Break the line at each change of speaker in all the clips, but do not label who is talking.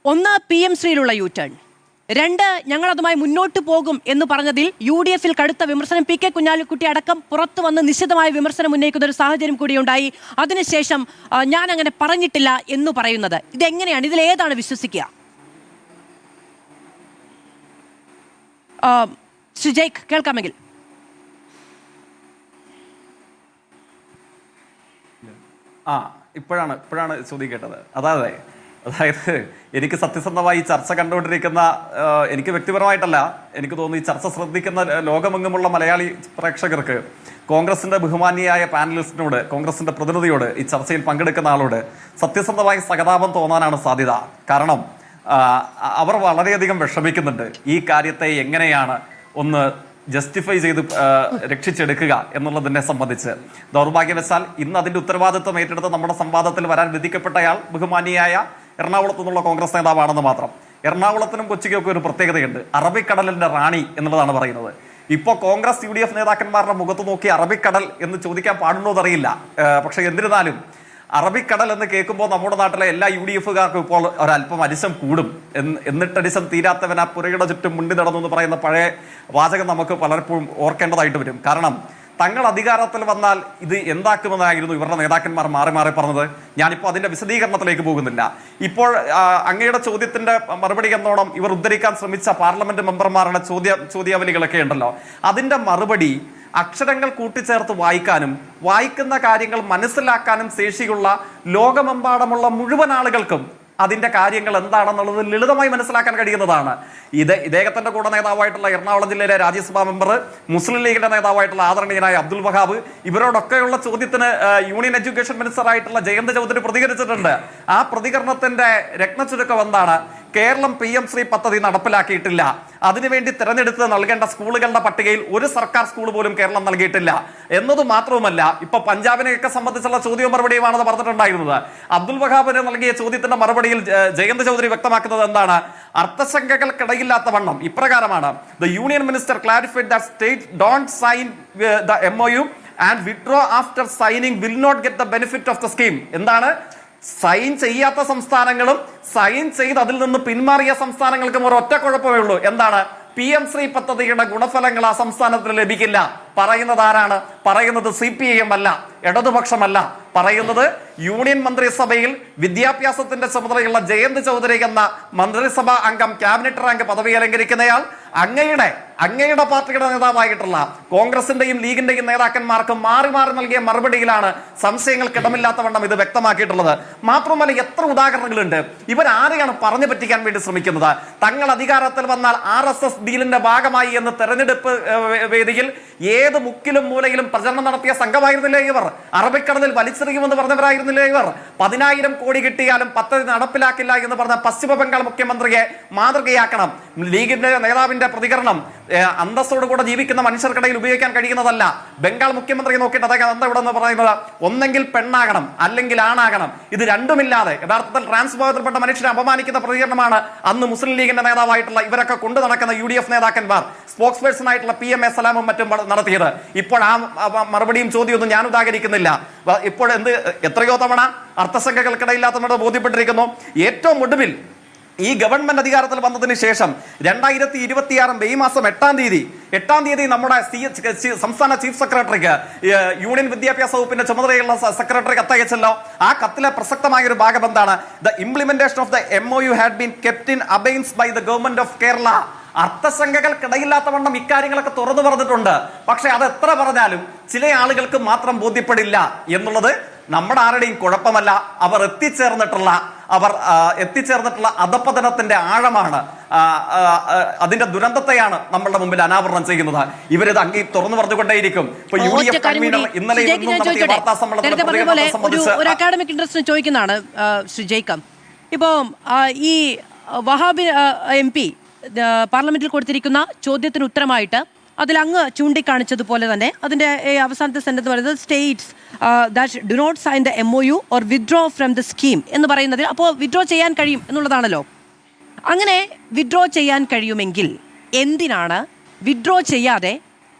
ഒന്ന് PM ശ്രീയിലുള്ള U-turn, രണ്ട് ഞങ്ങളതുമായി മുന്നോട്ട് പോകും എന്ന് പറഞ്ഞതിൽ UDF-ൽ കടുത്ത വിമർശനം, PK കുഞ്ഞാലിക്കുട്ടി അടക്കം പുറത്തു വന്ന് നിശ്ചിതമായ വിമർശനം ഉന്നയിക്കുന്ന ഒരു സാഹചര്യം കൂടിയുണ്ടായി. അതിനുശേഷം ഞാൻ അങ്ങനെ പറഞ്ഞിട്ടില്ല എന്ന് പറയുന്നത് ഇതെങ്ങനെയാണ്? ഇതിലേതാണ് വിശ്വസിക്കുക? ശ്രീ ജയ്ക്ക് കേൾക്കാമെങ്കിൽ.
ഇപ്പോഴാണ് ചോദ്യം കേട്ടത്. അതായത് എനിക്ക് സത്യസന്ധമായി ചർച്ച കണ്ടുകൊണ്ടിരിക്കുന്ന, എനിക്ക് വ്യക്തിപരമായിട്ടല്ല, എനിക്ക് തോന്നുന്നു ഈ ചർച്ച ശ്രദ്ധിക്കുന്ന ലോകമെങ്ങുമുള്ള മലയാളി പ്രേക്ഷകർക്ക് കോൺഗ്രസിന്റെ ബഹുമാന്യയായ പാനലിസ്റ്റിനോട്, കോൺഗ്രസിന്റെ പ്രതിനിധിയോട്, ഈ ചർച്ചയിൽ പങ്കെടുക്കുന്ന ആളോട് സത്യസന്ധമായി സഹതാപം തോന്നാനാണ് സാധ്യത. കാരണം അവർ വളരെയധികം വിഷമിക്കുന്നുണ്ട്. ഈ കാര്യത്തെ എങ്ങനെയാണ് ഒന്ന് ജസ്റ്റിഫൈ ചെയ്ത് രക്ഷിച്ചെടുക്കുക എന്നുള്ളതിനെ സംബന്ധിച്ച്. ദൗർഭാഗ്യവശാൽ ഇന്ന് അതിന്റെ ഉത്തരവാദിത്വം ഏറ്റെടുത്ത് നമ്മുടെ സംവാദത്തിൽ വരാൻ വിധിക്കപ്പെട്ടയാൾ ബഹുമാനിയായ എറണാകുളത്തു നിന്നുള്ള കോൺഗ്രസ് നേതാവാണെന്ന് മാത്രം. എറണാകുളത്തിനും കൊച്ചിക്കൊക്കെ ഒരു പ്രത്യേകതയുണ്ട്. അറബിക്കടലിന്റെ റാണി എന്നുള്ളതാണ് പറയുന്നത്. ഇപ്പോൾ കോൺഗ്രസ് UDF നേതാക്കന്മാരുടെ മുഖത്ത് നോക്കി അറബിക്കടൽ എന്ന് ചോദിക്കാൻ പാടുണ്ടോ എന്നറിയില്ല. പക്ഷെ എന്നിരുന്നാലും അറബിക്കടൽ എന്ന് കേൾക്കുമ്പോൾ നമ്മുടെ നാട്ടിലെ എല്ലാ UDF-കാർക്കും ഇപ്പോൾ ഒരല്പം അരിശം കൂടും. എന്നിട്ടരിശം തീരാത്തവൻ ആ പുരയുടെ ചുറ്റും മുണ്ടി നടന്നു എന്ന് പറയുന്ന പഴയ വാചകം നമുക്ക് പലപ്പോഴും ഓർക്കേണ്ടതായിട്ട് വരും. കാരണം തങ്ങൾ അധികാരത്തിൽ വന്നാൽ ഇത് എന്താക്കുമെന്നായിരുന്നു ഇവരുടെ നേതാക്കന്മാർ മാറി മാറി പറഞ്ഞത്. ഞാനിപ്പോൾ അതിന്റെ വിശദീകരണത്തിലേക്ക് പോകുന്നില്ല. ഇപ്പോൾ അങ്ങയുടെ ചോദ്യത്തിന്റെ മറുപടി എന്നോണം ഇവർ ഉദ്ധരിക്കാൻ ശ്രമിച്ച പാർലമെന്റ് മെമ്പർമാരുടെ ചോദ്യാവലികളൊക്കെ ഉണ്ടല്ലോ, അതിന്റെ മറുപടി അക്ഷരങ്ങൾ കൂട്ടിച്ചേർത്ത് വായിക്കാനും വായിക്കുന്ന കാര്യങ്ങൾ മനസ്സിലാക്കാനും ശേഷിയുള്ള ലോകമെമ്പാടുമുള്ള മുഴുവൻ ആളുകൾക്കും അതിന്റെ കാര്യങ്ങൾ എന്താണെന്നുള്ളത് ലളിതമായി മനസ്സിലാക്കാൻ കഴിയുന്നതാണ്. ഇദ്ദേഹത്തിന്റെ കൂടെ നേതാവായിട്ടുള്ള എറണാകുളം ജില്ലയിലെ രാജ്യസഭാ മെമ്പർ, മുസ്ലിം ലീഗിന്റെ നേതാവായിട്ടുള്ള ആദരണീയനായ അബ്ദുൽ വഹാബ്, ഇവരോടൊക്കെയുള്ള ചോദ്യത്തിന് യൂണിയൻ എഡ്യൂക്കേഷൻ മിനിസ്റ്റർ ആയിട്ടുള്ള ജയന്ത് ചൗധരി പ്രതികരിച്ചിട്ടുണ്ട്. ആ പ്രതികരണത്തിന്റെ രത്നച്ചുരുക്കം എന്താണ്? കേരളം PM ശ്രീ പദ്ധതി നടപ്പിലാക്കിയിട്ടില്ല. അതിനുവേണ്ടി തിരഞ്ഞെടുത്ത് നൽകേണ്ട സ്കൂളുകളുടെ പട്ടികയിൽ ഒരു സർക്കാർ സ്കൂൾ പോലും കേരളം നൽകിയിട്ടില്ല എന്നത് മാത്രവുമല്ല, ഇപ്പൊ പഞ്ചാബിനെയൊക്കെ സംബന്ധിച്ചുള്ള ചോദ്യവും മറുപടിയുമാണെന്ന് പറഞ്ഞിട്ടുണ്ടായിരുന്നത്. അബ്ദുൽ വഹാബിന് നൽകിയ ചോദ്യത്തിന്റെ മറുപടിയിൽ ജയന്ത് ചൗധരി വ്യക്തമാക്കുന്നത് എന്താണ്? അർത്ഥശങ്കകൾക്കിടയില്ലാത്ത വണ്ണം ഇപ്രകാരമാണ്: the union minister clarified that state don't sign the MOU and withdraw after signing will not get the benefit of the scheme. എന്താണ്? സൈൻ ചെയ്യാത്ത സംസ്ഥാനങ്ങളും സൈൻ ചെയ്ത് അതിൽ നിന്ന് പിന്മാറിയ സംസ്ഥാനങ്ങൾക്കും ഒരൊറ്റ കുഴപ്പമേ ഉള്ളൂ. എന്താണ്? PM ശ്രീ പദ്ധതിയുടെ ഗുണഫലങ്ങൾ ആ സംസ്ഥാനത്തിന് ലഭിക്കില്ല. പറയുന്നത് ആരാണ്? പറയുന്നത് CPIM അല്ല, ഇടതുപക്ഷമല്ല. പറയുന്നത് യൂണിയൻ മന്ത്രിസഭയിൽ വിദ്യാഭ്യാസത്തിന്റെ ചുമതലയുള്ള ജയന്ത് ചൗധരി എന്ന മന്ത്രിസഭാ അംഗം, ക്യാബിനറ്റ് റാങ്ക് പദവി അലങ്കരിക്കുന്നയാൾ അങ്ങയുടെ പാർട്ടിയുടെ നേതാവായിട്ടുള്ള കോൺഗ്രസിന്റെയും ലീഗിന്റെയും നേതാക്കന്മാർക്ക് മാറി മാറി നൽകിയ മറുപടിയിലാണ് സംശയങ്ങൾക്കിടമില്ലാത്തവണ്ണം ഇത് വ്യക്തമാക്കിയിട്ടുള്ളത്. മാത്രമല്ല, എത്ര ഉദാഹരണങ്ങളുണ്ട്. ഇവരാരെയാണ് പറഞ്ഞു പറ്റിക്കാൻ വേണ്ടി ശ്രമിക്കുന്നത്? തങ്ങൾ അധികാരത്തിൽ വന്നാൽ RSS ഡീലിന്റെ ഭാഗമായി എന്ന് തെരഞ്ഞെടുപ്പ് വേദിയിൽ ഏത് മുക്കിലും മൂലയിലും പ്രചരണം നടത്തിയ സംഘമായിരുന്നില്ലേ ഇവർ? അറബിക്കടലിൽ വലിച്ചെറിയുമെന്ന് പറഞ്ഞവരായിരുന്നില്ലേ ഇവർ? 10,000 കോടി കിട്ടിയാലും പദ്ധതി നടപ്പിലാക്കില്ല എന്ന് പറഞ്ഞ പശ്ചിമ ബംഗാൾ മുഖ്യമന്ത്രിയെ മാതൃകയാക്കണം. ലീഗിന്റെ നേതാവിന്റെ പ്രതികരണം അന്തസ്സോടുകൂടെ ജീവിക്കുന്ന മനുഷ്യർക്കിടയിൽ ഉപയോഗിക്കാൻ കഴിയുന്നതല്ല. ബംഗാൾ മുഖ്യമന്ത്രി നോക്കിയിട്ട് അദ്ദേഹം എന്താ ഇവിടെ പറയുന്നത്? ഒന്നെങ്കിൽ പെണ്ണാകണം അല്ലെങ്കിൽ ആണാകണം. ഇത് രണ്ടുമില്ലാതെ യഥാർത്ഥത്തിൽ ട്രാൻസ് വിഭാഗത്തിൽപ്പെട്ട മനുഷ്യരെ അപമാനിക്കുന്ന പ്രതികരണമാണ് അന്ന് മുസ്ലിം ലീഗിന്റെ നേതാവായിട്ടുള്ള ഇവരൊക്കെ കൊണ്ടു നടക്കുന്ന UDF നേതാക്കന്മാർ, സ്പോക്സ് പേഴ്സൺ ആയിട്ടുള്ള PM സലാമും മറ്റും നടത്തിയത്. ഇപ്പോൾ ആ മറുപടിയും ചോദ്യമൊന്നും ഞാൻ ഉദാഹരിക്കുന്നില്ല. ഇപ്പോൾ എത്രയോ തവണ അർത്ഥസംഖ്യകൾക്കിടയില്ലാത്തവരുടെ ബോധ്യപ്പെട്ടിരിക്കുന്നു. ഏറ്റവും ഒടുവിൽ ഈ ഗവൺമെന്റ് അധികാരത്തിൽ വന്നതിന് ശേഷം 2026 മെയ് മാസം 8-ാം തീയതി നമ്മുടെ സംസ്ഥാന ചീഫ് സെക്രട്ടറിക്ക്, യൂണിയൻ വിദ്യാഭ്യാസ വകുപ്പിന്റെ ചുമതലയുള്ള സെക്രട്ടറി കത്തയച്ചല്ലോ. ആ കത്തിലെ പ്രസക്തമായ ഒരു ഭാഗം എന്താണ്? The implementation of the MOU had been kept in abeyance by the government of Kerala. അർത്ഥശങ്കകൾക്കിടയില്ലാത്തവണ്ണം ഇക്കാര്യങ്ങളൊക്കെ തുറന്നു പറഞ്ഞിട്ടുണ്ട്. പക്ഷെ അത് എത്ര പറഞ്ഞാലും ചില ആളുകൾക്ക് മാത്രം ബോധ്യപ്പെടില്ല എന്നുള്ളത് നമ്മുടെ ആരുടെയും കുഴപ്പമല്ല. അവർ എത്തിച്ചേർന്നിട്ടുള്ള അധപ്പതനത്തിന്റെ ആഴമാണ്, അതിന്റെ ദുരന്തത്തെയാണ് നമ്മളുടെ മുമ്പിൽ അനാവരണം ചെയ്യുന്നത്. ഇവരിത് തുറന്നു പറഞ്ഞുകൊണ്ടേയിരിക്കും. ഇപ്പൊ UDF കൺവീനർ ഇന്നലെ വാർത്താ
സമ്മേളനത്തിൽ അക്കാഡമിക് ഇൻട്രസ്റ്റിന് ചോദിക്കുന്നതാണ് ശ്രീ ജയ്ക്കം. ഇപ്പോ ഈ വഹാബ് MP പാർലമെന്റിൽ കൊടുത്തിരിക്കുന്ന ചോദ്യത്തിന് ഉത്തരമായിട്ട് അതിൽ അങ്ങ് ചൂണ്ടിക്കാണിച്ചതുപോലെ തന്നെ അതിന്റെ അവസാനത്തെ സെന്റൻസ് പറയുന്നത് states that do not sign the MOU or withdraw from the scheme എന്ന് പറയുന്നതിൽ അപ്പോൾ വിഡ്രോ ചെയ്യാൻ കഴിയും എന്നുള്ളതാണല്ലോ. അങ്ങനെ വിഡ്രോ ചെയ്യാൻ കഴിയുമെങ്കിൽ എന്തിനാണ് വിഡ്രോ ചെയ്യാതെ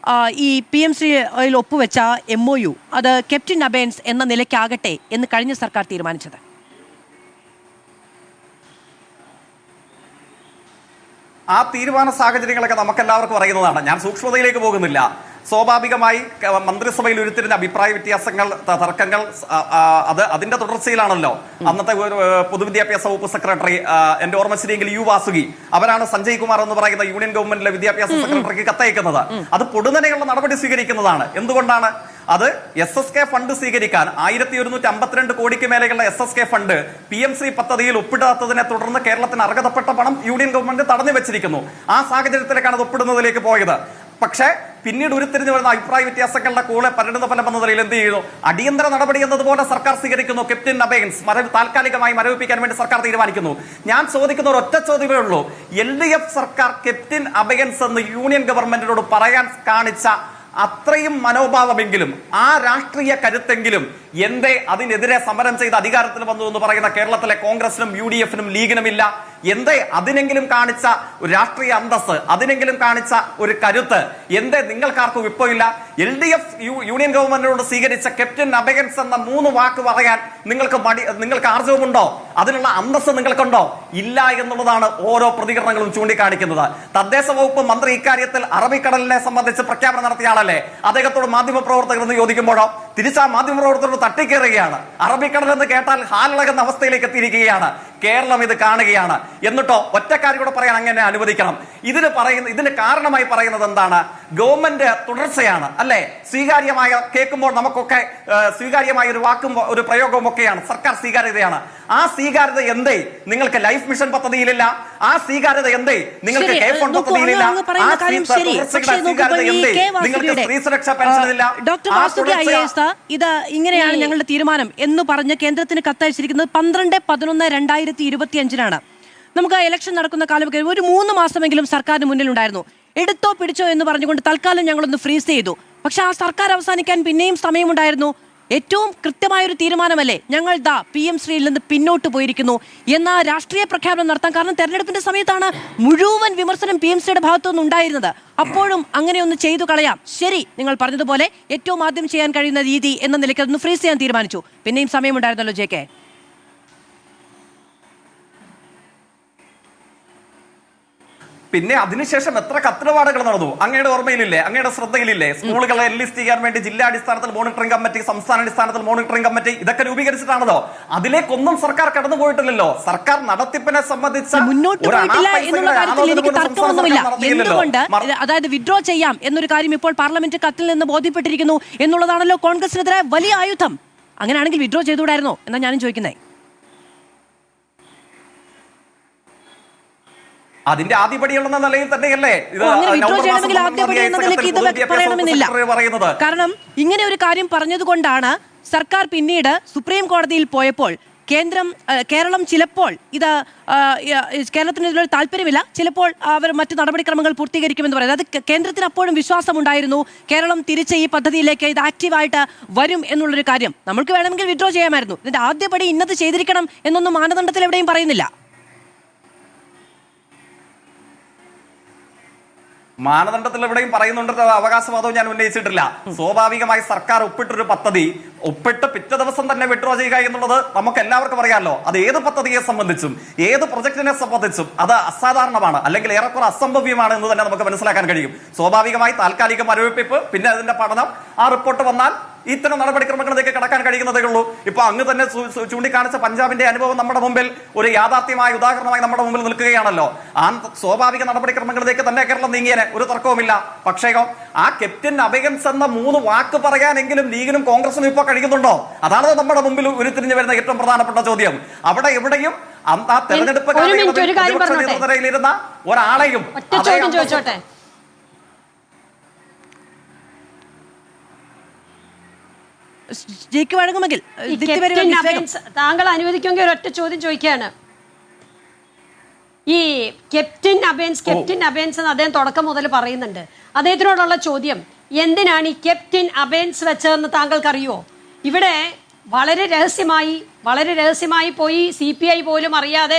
ഈ PM ശ്രീയിൽ ഒപ്പുവെച്ച MOU അത് കെപ്റ്റ് ഇൻ അബെയൻസ് എന്ന നിലയ്ക്കാകട്ടെ എന്ന് കഴിഞ്ഞ സർക്കാർ തീരുമാനിച്ചത്?
ആ തീരുമാന സാഹചര്യങ്ങളൊക്കെ നമുക്കെല്ലാവർക്കും അറിയുന്നതാണ്. ഞാൻ സൂക്ഷ്മതയിലേക്ക് പോകുന്നില്ല. സ്വാഭാവികമായി മന്ത്രിസഭയിൽ ഉരുത്തിരിഞ്ഞ അഭിപ്രായ വ്യത്യാസങ്ങൾ, തർക്കങ്ങൾ, അതിന്റെ തുടർച്ചയിലാണല്ലോ അന്നത്തെ പൊതുവിദ്യാഭ്യാസ വകുപ്പ് സെക്രട്ടറി, എന്റെ ഓർമ്മ ശരിയെങ്കിൽ യു വാസുകി, അവരാണ് സഞ്ജയ് കുമാർ എന്ന് പറയുന്ന യൂണിയൻ ഗവൺമെന്റിലെ വിദ്യാഭ്യാസ സെക്രട്ടറിക്ക് കത്തയക്കുന്നത്. അത് പൊടുന്നനെയുള്ള നടപടി സ്വീകരിക്കുന്നതാണ്. എന്തുകൊണ്ടാണ് അത്? SSK ഫണ്ട് സ്വീകരിക്കാൻ 1152 കോടിക്ക് മേലെയുള്ള SSK ഫണ്ട് PMC പദ്ധതിയിൽ ഒപ്പിടാത്തതിനെ തുടർന്ന് കേരളത്തിന് അർഹതപ്പെട്ട പണം യൂണിയൻ ഗവൺമെന്റ് തടഞ്ഞു വെച്ചിരിക്കുന്നു. ആ സാഹചര്യത്തിലേക്കാണ് അത് ഒപ്പിടുന്നതിലേക്ക് പോയത്. പക്ഷേ പിന്നീട് ഉരുത്തിരിഞ്ഞു വരുന്ന അഭിപ്രായ വ്യത്യാസങ്ങളുടെ കൂടെ പരിണിത ഫലം എന്ന നിലയിൽ എന്ത് ചെയ്യുന്നു? അടിയന്തര നടപടി എന്നതുപോലെ സർക്കാർ സ്വീകരിക്കുന്നു. ക്യാപ്റ്റൻ അബയൻസ് താൽക്കാലികമായി മരവിപ്പിക്കാൻ വേണ്ടി സർക്കാർ തീരുമാനിക്കുന്നു. ഞാൻ ചോദിക്കുന്ന ഒരു ഒറ്റ ചോദ്യമേ ഉള്ളൂ. LDF സർക്കാർ ക്യാപ്റ്റൻ അബയൻസ് എന്ന് യൂണിയൻ ഗവൺമെന്റിനോട് പറയാൻ കാണിച്ച അത്രയും മനോഭാവമെങ്കിലും, ആ രാഷ്ട്രീയ കരുത്തെങ്കിലും എന്തേ അതിനെതിരെ സമരം ചെയ്ത് അധികാരത്തിൽ വന്നു എന്ന് പറയുന്ന കേരളത്തിലെ കോൺഗ്രസിനും UDF-നും ലീഗിനുമില്ല? എന്തേ അതിനെങ്കിലും കാണിച്ച ഒരു രാഷ്ട്രീയ അന്തസ്, അതിനെങ്കിലും കാണിച്ച ഒരു കരുത്ത് എന്തേ നിങ്ങൾക്കാർക്കും ഇപ്പോൾ ഇല്ല? LDF യൂണിയൻ ഗവൺമെന്റിനോട് സ്വീകരിച്ച ക്യാപ്റ്റൻ അബയൻസ് എന്ന 3 വാക്ക് പറയാൻ നിങ്ങൾക്ക് ആർജവമുണ്ടോ? അതിനുള്ള അന്തസ് നിങ്ങൾക്കുണ്ടോ? ഇല്ല എന്നുള്ളതാണ് ഓരോ പ്രതികരണങ്ങളും ചൂണ്ടിക്കാണിക്കുന്നത്. തദ്ദേശ വകുപ്പ് മന്ത്രി ഇക്കാര്യത്തിൽ അറബിക്കടലിനെ സംബന്ധിച്ച് പ്രഖ്യാപനം നടത്തിയ ആളല്ലേ? അദ്ദേഹത്തോട് മാധ്യമപ്രവർത്തകർ എന്ന് ചോദിക്കുമ്പോഴോ തിരിച്ചാ മാധ്യമപ്രവർത്തകരോട് തട്ടിക്കേറുകയാണ്. അറബിക്കടൽ എന്ന് കേട്ടാൽ ഹാലളകുന്ന അവസ്ഥയിലേക്ക് എത്തിയിരിക്കുകയാണ്. കേരളം ഇത് കാണുകയാണ്. എന്നിട്ടോ ഒറ്റക്കാരികൂടെ പറയാൻ അങ്ങനെ അനുവദിക്കണം. ഇതിന് കാരണമായി പറയുന്നത് എന്താണ്? ഗവൺമെന്റ് തുടർച്ചയാണ് അല്ലെ? സ്വീകാര്യമായ കേൾക്കുമ്പോൾ നമുക്കൊക്കെ സ്വീകാര്യമായ ഒരു വാക്കും ഒരു പ്രയോഗവും ഒക്കെയാണ്. സർക്കാർ സ്വീകാര്യതയാണ്. ആ സ്വീകാര്യത എന്തേ നിങ്ങൾക്ക് ലൈഫ് മിഷൻ പദ്ധതിയിലില്ല? ആ സ്വീകാര്യത എന്തേ നിങ്ങൾക്ക് കെ ഫണ്ട് പദ്ധതിയിലില്ല? ആ സ്വീകാര്യത എന്തേ നിങ്ങൾക്ക് സ്ത്രീ സുരക്ഷാ പെൻഷനില്ല?
ഇത് ഇങ്ങനെയാണ് ഞങ്ങളുടെ തീരുമാനം എന്ന് പറഞ്ഞ് കേന്ദ്രത്തിന് കത്തയച്ചിരിക്കുന്നത് 12/11/2025 നമുക്ക് ഇലക്ഷൻ നടക്കുന്ന കാലം ഒരു 3 മാസമെങ്കിലും സർക്കാരിന് മുന്നിലുണ്ടായിരുന്നു. എടുത്തോ പിടിച്ചോ എന്ന് പറഞ്ഞുകൊണ്ട് തൽക്കാലം ഞങ്ങളൊന്ന് ഫ്രീസ് ചെയ്തു. പക്ഷെ ആ സർക്കാർ അവസാനിക്കാൻ പിന്നെയും സമയമുണ്ടായിരുന്നു. ഏറ്റവും കൃത്യമായൊരു തീരുമാനമല്ലേ? ഞങ്ങൾ PM ശ്രീയിൽ നിന്ന് പിന്നോട്ട് പോയിരിക്കുന്നു എന്ന രാഷ്ട്രീയ പ്രഖ്യാപനം നടത്താൻ കാരണം തെരഞ്ഞെടുപ്പിന്റെ സമയത്താണ് മുഴുവൻ വിമർശനം PM ശ്രീയുടെ ഭാഗത്തുനിന്ന് ഉണ്ടായിരുന്നത്. അപ്പോഴും അങ്ങനെ ഒന്ന് ചെയ്തു കളയാം. ശരി, നിങ്ങൾ പറഞ്ഞതുപോലെ ഏറ്റവും ആദ്യം ചെയ്യാൻ കഴിയുന്ന രീതി എന്ന നിലയ്ക്ക് അതൊന്ന് ഫ്രീസ് ചെയ്യാൻ തീരുമാനിച്ചു. പിന്നെയും സമയമുണ്ടായിരുന്നല്ലോ JK.
പിന്നെ അതിനുശേഷം എത്ര കത്തിടപാടുകൾ നടന്നു അങ്ങയുടെ ഓർമ്മയിലില്ലേ? അങ്ങയുടെ ശ്രദ്ധയിലില്ലേ? സ്കൂളുകളെ ലിസ്റ്റ് ചെയ്യാൻ വേണ്ടി ജില്ലാടിസ്ഥാനത്തിൽ മോണിറ്ററിംഗ് കമ്മിറ്റി, സംസ്ഥാന അടിസ്ഥാനത്തിൽ മോണിറ്ററിംഗ് കമ്മിറ്റി, ഇതൊക്കെ രൂപീകരിച്ചിട്ടാണല്ലോ. അതിലേക്കൊന്നും സർക്കാർ കടന്നു പോയിട്ടില്ലല്ലോ. സർക്കാർ നടത്തിപ്പിനെ സംബന്ധിച്ച
എന്തുകൊണ്ട് അതായത് വിഡ്രോ ചെയ്യാം എന്നൊരു കാര്യം ഇപ്പോൾ പാർലമെന്റ് കത്തിൽ നിന്ന് ബോധ്യപ്പെട്ടിരിക്കുന്നു എന്നുള്ളതാണല്ലോ കോൺഗ്രസിനെതിരെ വലിയ ആയുധം. അങ്ങനെയാണെങ്കിൽ വിഡ്രോ ചെയ്തുകൂടായിരുന്നോ എന്നാ ഞാനും ചോദിക്കുന്നത്.
അതിന്റെ ആദ്യപടിയുള്ള നിലയിൽ തന്നെയല്ലേ
പറയുന്നത്? കാരണം ഇങ്ങനെ ഒരു കാര്യം പറഞ്ഞതുകൊണ്ടാണ് സർക്കാർ പിന്നീട് സുപ്രീം കോടതിയിൽ പോയപ്പോൾ കേരളം ചിലപ്പോൾ കേരളത്തിന് ഇതിലൊരു താല്പര്യമില്ല, ചിലപ്പോൾ അവർ മറ്റു നടപടിക്രമങ്ങൾ പൂർത്തീകരിക്കുമെന്ന് പറയുന്നത്. അത് കേന്ദ്രത്തിന് അപ്പോഴും വിശ്വാസമുണ്ടായിരുന്നു. കേരളം തിരിച്ച് ഈ പദ്ധതിയിലേക്ക് ഇത് ആക്റ്റീവായിട്ട് വരും എന്നുള്ളൊരു കാര്യം. നമുക്ക് വേണമെങ്കിൽ വിഡ്രോ ചെയ്യാമായിരുന്നു. ഇതിന്റെ ആദ്യപടി ഇന്നത് ചെയ്തിരിക്കണം എന്നൊന്നും മാനദണ്ഡത്തിൽ എവിടെയും പറയുന്നില്ല.
മാനദണ്ഡത്തിൽ എവിടെയും പറയുന്നുണ്ട് അവകാശവാദവും ഞാൻ ഉന്നയിച്ചിട്ടില്ല. സ്വാഭാവികമായി സർക്കാർ ഒപ്പിട്ടൊരു പദ്ധതി ഒപ്പിട്ട് പിറ്റേ ദിവസം തന്നെ വിഡ്രോ ചെയ്യുക എന്നുള്ളത് നമുക്ക് എല്ലാവർക്കും അറിയാമല്ലോ. അത് ഏത് പദ്ധതിയെ സംബന്ധിച്ചും ഏത് പ്രൊജക്ടിനെ സംബന്ധിച്ചും അത് അസാധാരണമാണ്, അല്ലെങ്കിൽ ഏറെക്കുറെ അസംഭവ്യമാണ് എന്ന് തന്നെ നമുക്ക് മനസ്സിലാക്കാൻ കഴിയും. സ്വാഭാവികമായി താൽക്കാലിക മരവിപ്പിപ്പ്, പിന്നെ അതിന്റെ പഠനം, ആ റിപ്പോർട്ട് വന്നാൽ ഇത്തരം നടപടിക്രമങ്ങളിലേക്ക് കടക്കാൻ കഴിയുന്നതേ ഉള്ളൂ. ഇപ്പൊ അങ്ങ് തന്നെ ചൂണ്ടിക്കാണിച്ച പഞ്ചാബിന്റെ അനുഭവം നമ്മുടെ മുമ്പിൽ ഒരു യാഥാർത്ഥ്യമായ ഉദാഹരണമായി നമ്മുടെ മുമ്പിൽ നിൽക്കുകയാണല്ലോ. ആ സ്വാഭാവിക നടപടിക്രമങ്ങളിലേക്ക് തന്നെ കേരളം നീങ്ങിയനെ ഒരു തർക്കവുമില്ല. പക്ഷേ ആ ക്യാപ്റ്റൻ അബയൻസ് എന്ന 3 വാക്ക് പറയാനെങ്കിലും ലീഗിനും കോൺഗ്രസിനും ഇപ്പൊ കഴിയുന്നുണ്ടോ? അതാണ് നമ്മുടെ മുമ്പിൽ ഉരുത്തിരിഞ്ഞു വരുന്ന ഏറ്റവും പ്രധാനപ്പെട്ട ചോദ്യം. അവിടെ എവിടെയും ആ തെരഞ്ഞെടുപ്പ് നേതൃനിരയിലിരുന്ന ഒരാളെയും
താങ്കൾ അനുവദിക്കുമെങ്കിൽ ഒരൊറ്റ ചോദ്യം ചോദിക്കുകയാണ്. ഈ ക്യാപ്റ്റൻ അബയൻസ് എന്ന് അദ്ദേഹം തുടക്കം മുതൽ പറയുന്നുണ്ട്. അദ്ദേഹത്തിനോടുള്ള ചോദ്യം, എന്തിനാണ് ഈ ക്യാപ്റ്റൻ അബയൻസ് വെച്ചതെന്ന് താങ്കൾക്കറിയോ? ഇവിടെ വളരെ രഹസ്യമായി പോയി CPI പോലും അറിയാതെ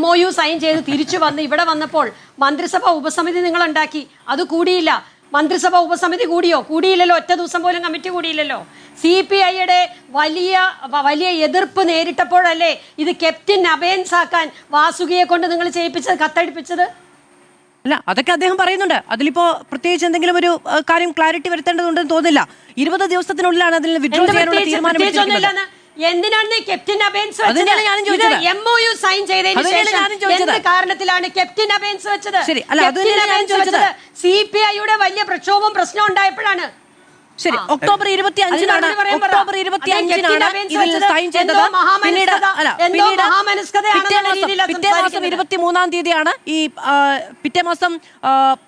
MOU സൈൻ ചെയ്ത് തിരിച്ചു വന്ന് ഇവിടെ വന്നപ്പോൾ മന്ത്രിസഭ ഉപസമിതി നിങ്ങൾ ഉണ്ടാക്കി, അത് കൂടിയില്ല. മന്ത്രിസഭ ഉപസമിതി കൂടിയില്ലല്ലോ. ഒറ്റ ദിവസം പോലും കമ്മിറ്റി കൂടിയില്ലല്ലോ. CPIയുടെ വലിയ എതിർപ്പ് നേരിട്ടപ്പോഴല്ലേ ഇത് ക്യാപ്റ്റൻ അബയൻസ് ആക്കാൻ വാസുകിയെ കൊണ്ട് നിങ്ങൾ ചെയ്യിപ്പിച്ചത്, കത്തടിപ്പിച്ചത്?
അല്ല, അതൊക്കെ അദ്ദേഹം പറയുന്നുണ്ട്. അതിലിപ്പോ പ്രത്യേകിച്ച് എന്തെങ്കിലും ഒരു കാര്യം ക്ലാരിറ്റി വരുത്തേണ്ടതുണ്ടെന്ന് തോന്നുന്നില്ല. 20 ദിവസത്തിനുള്ളിലാണ് അതിൽ വിഡ്രോ ചെയ്യാനുള്ള തീരുമാനം എടുത്തിരിക്കുന്നത്.
എന്തിനാണ് ക്യാപ്റ്റൻ അബേൻസ്
അതിനെയാണ് ഞാനും ചോദിച്ചത്.
MOU സൈൻ ചെയ്തതിന്
അതിനെയാണ് ഞാനും
ശേഷം
ചോദിച്ചത്.
എന്ത് കാരണത്തിലാണ് ക്യാപ്റ്റൻ അബേൻസ് വെച്ചത്?
ശരി, അല്ല, അതുതന്നെയാണ് ഞാനും ചോദിച്ചത്.
CPIയുടെ വലിയ പ്രക്ഷോഭം പ്രശ്നം ഉണ്ടായപ്പോഴാണ്.
ശരി, ഒക്ടോബർ 25-നാണ് ഇതിൽ സൈൻ ചെയ്തത്. പിന്നീട് പിറ്റേ മാസം 23-ാം തീയതിയാണ് ഈ പിറ്റേ മാസം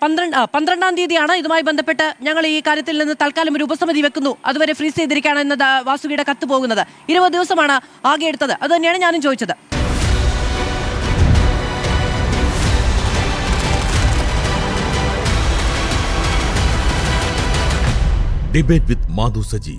12-ാം തീയതിയാണ് ഇതുമായി ബന്ധപ്പെട്ട് ഞങ്ങൾ ഈ കാര്യത്തിൽ നിന്ന് തൽക്കാലം ഒരു ഉപസമിതി വെക്കുന്നു, അതുവരെ ഫ്രീസ് ചെയ്തിരിക്കുകയാണ് എന്നത് വാസുകിയുടെ കത്ത് പോകുന്നത്. 20 ദിവസമാണ് ആകെ എടുത്തത്. അത് തന്നെയാണ് ഞാനും ചോദിച്ചത്.
Debate with Madhu Saji.